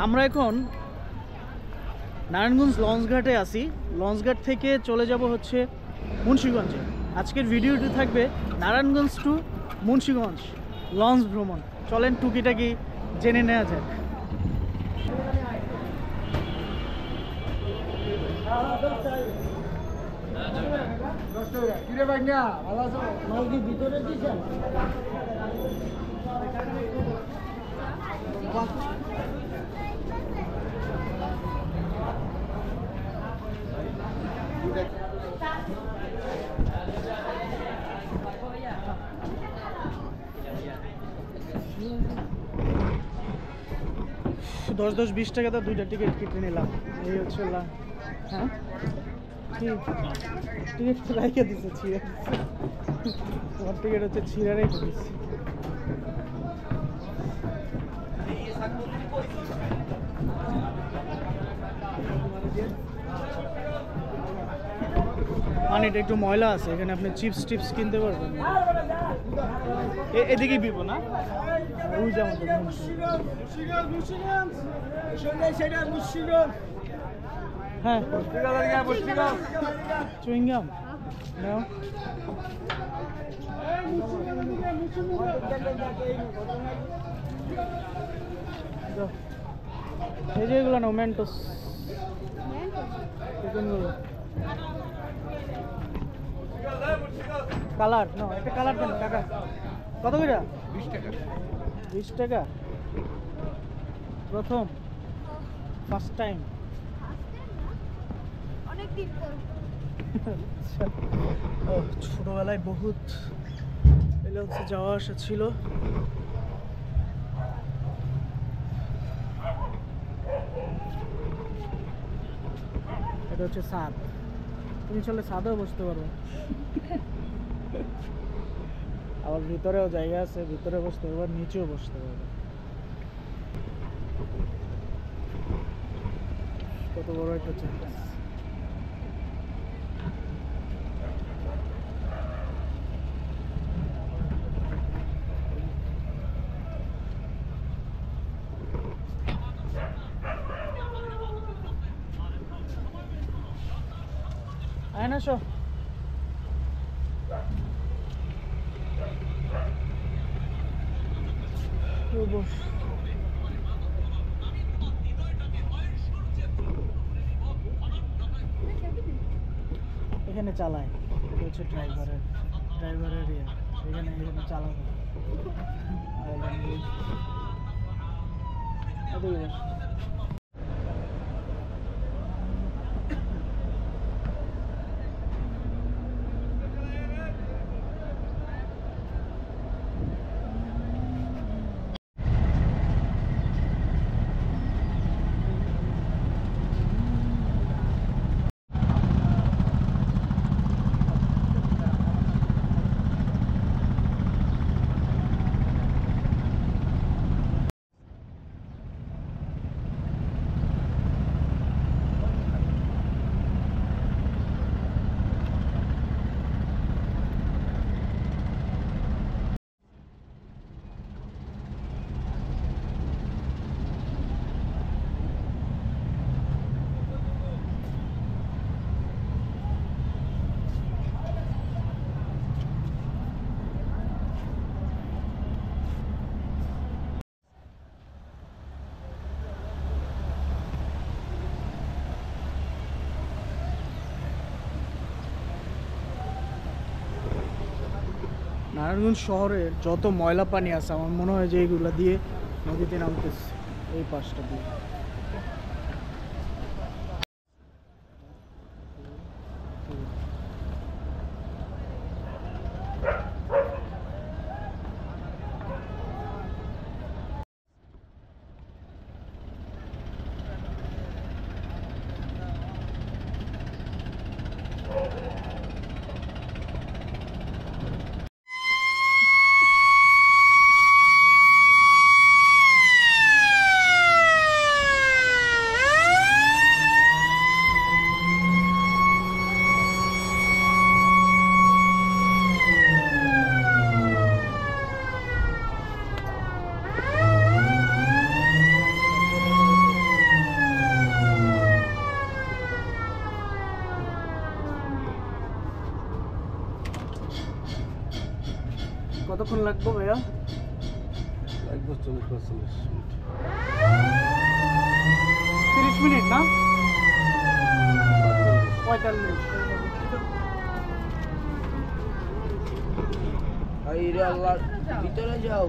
আমরা এখন নারায়ণগঞ্জ লঞ্চঘাটে আছি। লঞ্চঘাট থেকে চলে যাব হচ্ছে মুন্সিগঞ্জে। আজকের ভিডিওটি থাকবে নারায়ণগঞ্জ টু মুন্সিগঞ্জ লঞ্চ ভ্রমণ। চলেন টুকিটাকি জেনে নেওয়া যাক। ভিতরে দিয়েছেন 10-20 টাকা তো দুইটা টিকিট কেটে নিলাম। এই হচ্ছে হ্যাঁ টিকিট রাইখে দিচ্ছে, ছিঁড়ে দিচ্ছে। তোমার টিকিট হচ্ছে ছিঁড়ে রেখে দিচ্ছে। পানিটা একটু ময়লা আছে, এখানে আপনি চিপস টিপস কিনতে পারবেন। এদিকেই দিব না, ওই যেমন হ্যাঁ চুইংগাম নাও। এই যে এগুলো নাও, মেন্টোস কালার নাও, একটা কালার দেন টাকা কত করে? 20 টাকা। 20 টাকা প্রথম ফার্স্ট টাইম। ছোটবেলায় বহুত এলে হচ্ছে যাওয়া আসা ছিল। এটা হচ্ছে ছাদ, তুমি চলে ছাদেও বসতে পারো। আবার ভিতরেও জায়গা আছে, ভিতরে বসতে পারবে, নিচেও বসতে পারবে। কত বড় একটা জায়গা। আয়না শো এখানে চালায়, এটা হচ্ছে ড্রাইভারের ইয়ে, এখানে চালাবে। নারায়ণগঞ্জ শহরের যত ময়লা পানি আছে আমার মনে হয় যে এইগুলো দিয়ে নদীতে নামতেছে, এই পাশটা দিয়ে। কতক্ষণ লাগবে ভাইয়া? লাগবে 40-45 মিনিট। 30 মিনিট না 45। ভিতরে যাও।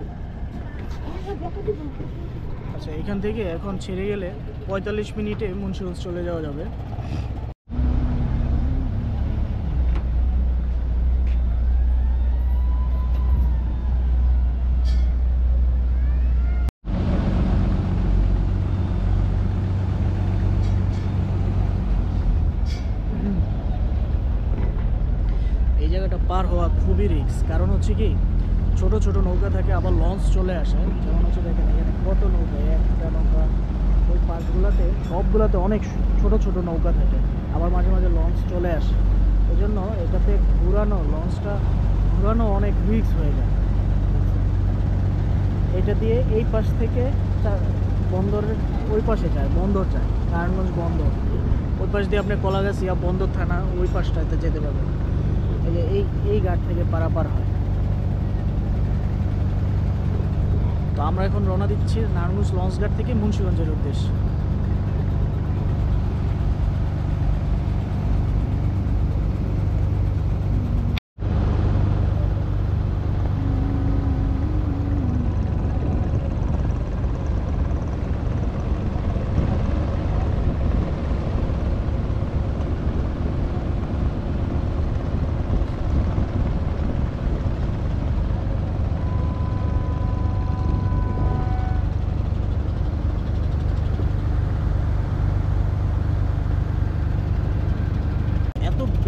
আচ্ছা, এখান থেকে এখন ছেড়ে গেলে 45 মিনিটে মুন্সিগঞ্জ চলে যাওয়া যাবে। এই জায়গাটা পার হওয়া খুবই রিস্ক, কারণ হচ্ছে কি ছোট ছোট নৌকা থাকে, আবার লঞ্চ চলে আসে। যেমন হচ্ছে দেখেন এখানে কত নৌকা, একটা নৌকা, ওই পাশগুলোতে সবগুলোতে অনেক ছোট ছোট নৌকা থাকে, আবার মাঝে মাঝে লঞ্চ চলে আসে। এই জন্য এটাতে লঞ্চটা ঘুরানো অনেক রিস্ক হয়ে যায়। এটা দিয়ে এই পাশ থেকে বন্দরের ওই পাশে যায়, বন্দর যায়, নারায়ণগঞ্জ বন্দর। ওই পাশ দিয়ে আপনি কলাগাছিয়া বন্দর থানা ওই পাশটাতে যেতে পারবেন। এই যে এই ঘাট থেকে পারাপার হয়। তো আমরা এখন রওনা দিচ্ছি নারায়ণগঞ্জ লঞ্চ ঘাট থেকে মুন্সিগঞ্জের উদ্দেশ্যে।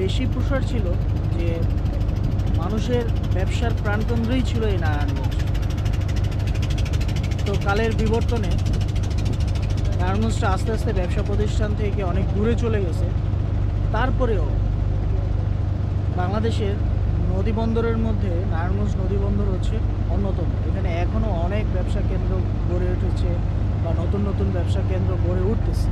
বেশি প্রসার ছিল যে মানুষের ব্যবসার প্রাণকেন্দ্রই ছিল এই নারায়ণগঞ্জ। তো কালের বিবর্তনে নারায়ণগঞ্জটা আস্তে আস্তে ব্যবসা প্রতিষ্ঠান থেকে অনেক দূরে চলে গেছে। তারপরেও বাংলাদেশের নদী বন্দরের মধ্যে নারায়ণগঞ্জ নদী বন্দর হচ্ছে অন্যতম। এখানে এখনও অনেক ব্যবসা কেন্দ্র গড়ে উঠেছে বা নতুন নতুন ব্যবসা কেন্দ্র গড়ে উঠতেছে।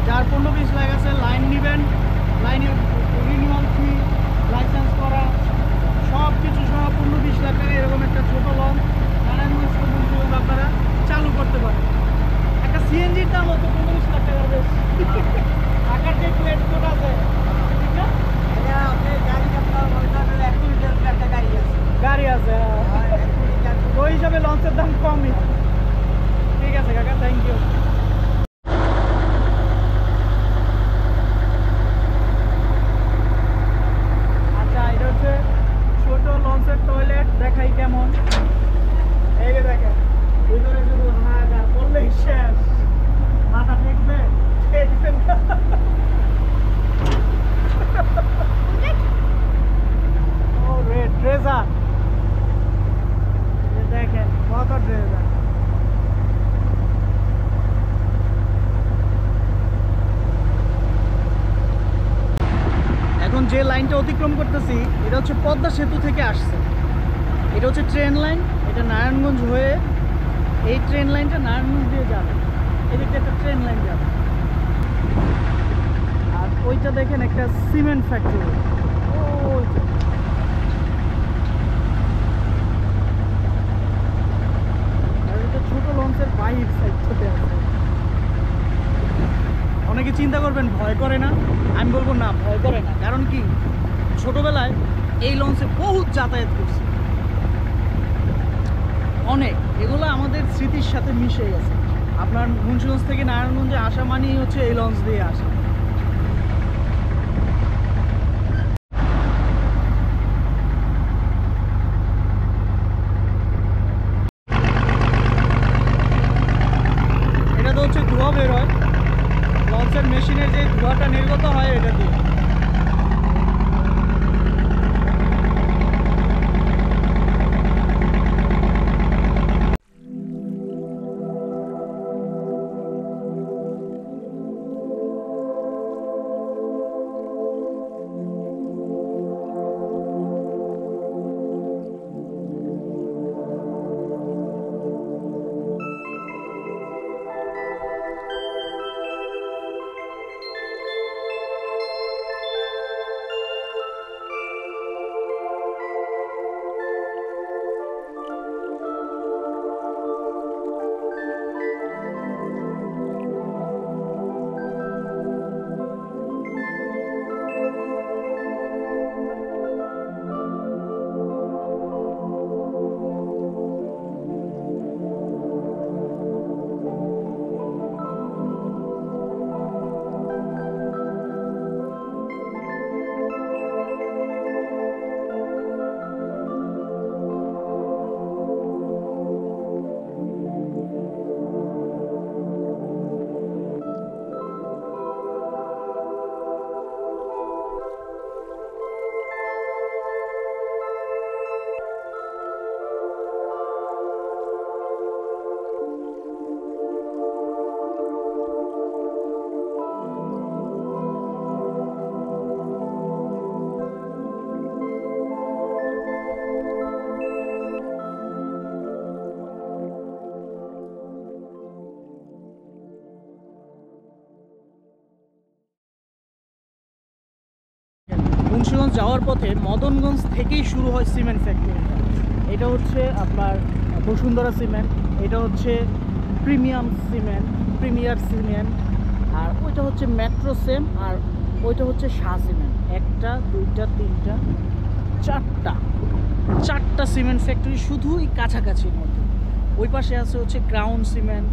যার 15-20 লাখ আছে লাইন নেবেন, লাইনের রিনিউয়াল ফি, লাইসেন্স করা সব কিছু সহ 15-20 লাখ টাকা সিএনজির দাম হতো 15 লাখ টাকা বেশি। ঢাকার যে প্লেট কোড আছে ঠিক না? গাড়ি আছে তো ওই হিসাবে লঞ্চের দাম কমই। ঠিক আছে কাকা, থ্যাংক ইউ। আচ্ছা, এটা হচ্ছে ছোট লঞ্চের টয়লেট, দেখাই কেমন। এই যে দেখেন ভিতরে শুধু হাহাকার, করলেই শেষ, মাথা ঠেকবে ও রে ট্রেজার, দেখেন কত ট্রেজার। এখন যে লাইনটা অতিক্রম করতেছি এটা হচ্ছে পদ্মা সেতু থেকে আসছে। এটা হচ্ছে ট্রেন লাইন, এটা নারায়ণগঞ্জ হয়ে এই ট্রেন লাইনটা নারায়ণগঞ্জ দিয়ে যাবে, এদিকে একটা ট্রেন লাইন যাবে। আর ওইটা দেখেন একটা সিমেন্ট ফ্যাক্টরি, ওইটা আর এটা ছোট লঞ্চের বাইর সাইডটাতে আছে। অনেকে চিন্তা করবেন ভয় করে না, আমি বলবো না ভয় করে না। কারণ কি, ছোটবেলায় এই লঞ্চে বহুত যাতায়াত করছি, অনেক, এগুলো আমাদের স্মৃতির সাথে মিশে গেছে। আপনার মুন্সিগঞ্জ থেকে নারায়ণগঞ্জে আসা মানেই হচ্ছে এই লঞ্চ দিয়ে আসা। এটা তো হচ্ছে ধোঁয়া বের হয়, লঞ্চের মেশিনের যে ধোঁয়াটা নির্গত হয় এটা দিয়ে। মুন্সিগঞ্জ যাওয়ার পথে মদনগঞ্জ থেকেই শুরু হয় সিমেন্ট ফ্যাক্টরিটা। এটা হচ্ছে আপনার বসুন্ধরা সিমেন্ট, এটা হচ্ছে প্রিমিয়াম সিমেন্ট, প্রিমিয়ার সিমেন্ট, আর ওইটা হচ্ছে মেট্রো সেম, আর ওইটা হচ্ছে শাহ সিমেন্ট। একটা দুইটা তিনটা চারটা সিমেন্ট ফ্যাক্টরি শুধুই কাছাকাছির মধ্যে। ওই পাশে আছে হচ্ছে ক্রাউন সিমেন্ট,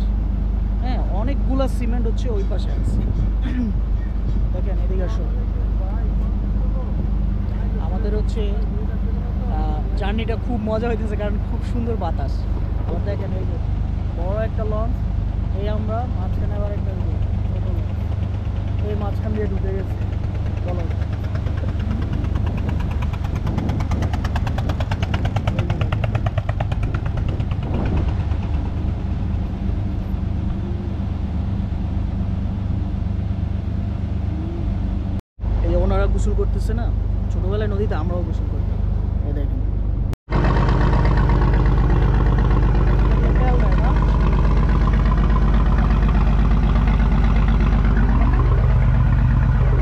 হ্যাঁ অনেকগুলা সিমেন্ট হচ্ছে ওই পাশে আছে। দেখেন এদিকে আসো, আমাদের হচ্ছে জার্নিটা খুব মজা হইতেছে কারণ খুব সুন্দর বাতাস। আবার দেখেন এই যে বড় একটা লঞ্চ, এই আমরা মাঝখানে আবার একটা ছোট লঞ্চ, এই মাঝখান দিয়ে ঢুকে গেছে। চলো এই যে ওনারা গোসল করতেছে না, ছোটবেলায় নদীতে আমরাও গোসল করতাম। এই দেখেন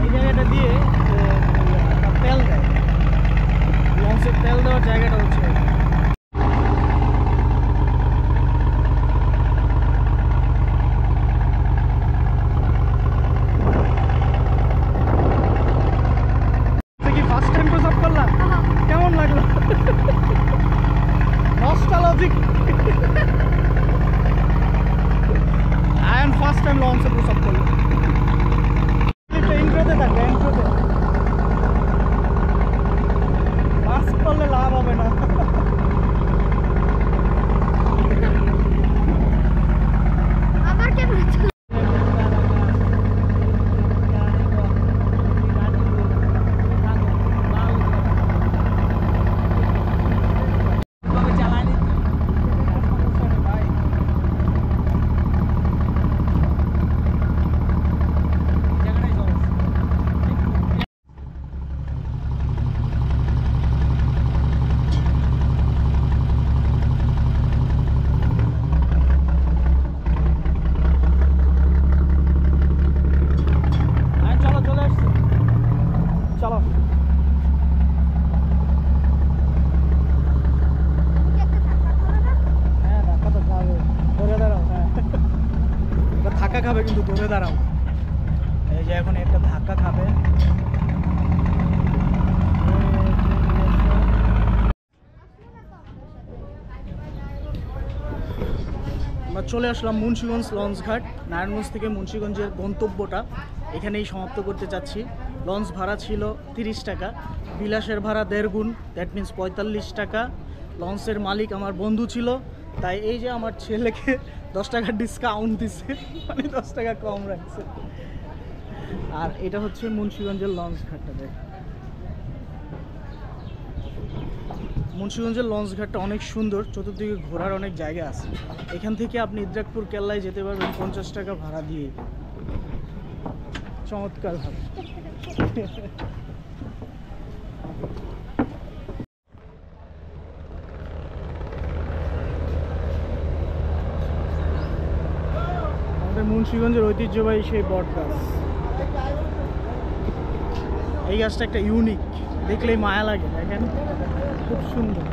এই জায়গাটা দিয়ে তেল দেয়, লঞ্চের তেল দেওয়ার জায়গাটা হচ্ছে। ঘুরে দাঁড়াও। এই যে এখন একটা ধাক্কা খাবে। আমরা চলে আসলাম মুন্সিগঞ্জ লঞ্চঘাট। নারায়ণগঞ্জ থেকে মুন্সিগঞ্জের গন্তব্যটা এখানেই সমাপ্ত করতে চাচ্ছি। লঞ্চ ভাড়া ছিল 30 টাকা, বিলাসের ভাড়া 1.5 গুণ, দ্যাট মিন্স 45 টাকা। লঞ্চের মালিক আমার বন্ধু ছিল, তাই এই যে আমার ছেলেকে 10 টাকা ডিসকাউন্ট দিচ্ছে, মানে 10 টাকা কম রাখছে। আর এটা হচ্ছে মুন্সিগঞ্জের লঞ্চ ঘাটটা। মুন্সিগঞ্জের লঞ্চ ঘাটটা অনেক সুন্দর, চতুর্দিকে ঘোরার অনেক জায়গা আছে। এখান থেকে আপনি ইদ্রাকপুর কেল্লায় যেতে পারবেন 50 টাকা ভাড়া দিয়ে। চমৎকার ভাবে। আমাদের মুন্সিগঞ্জের ঐতিহ্যবাহী সেই বট গাছ। এই গাছটা একটা ইউনিক, দেখলেই মায়া লাগে। দেখেন খুব সুন্দর।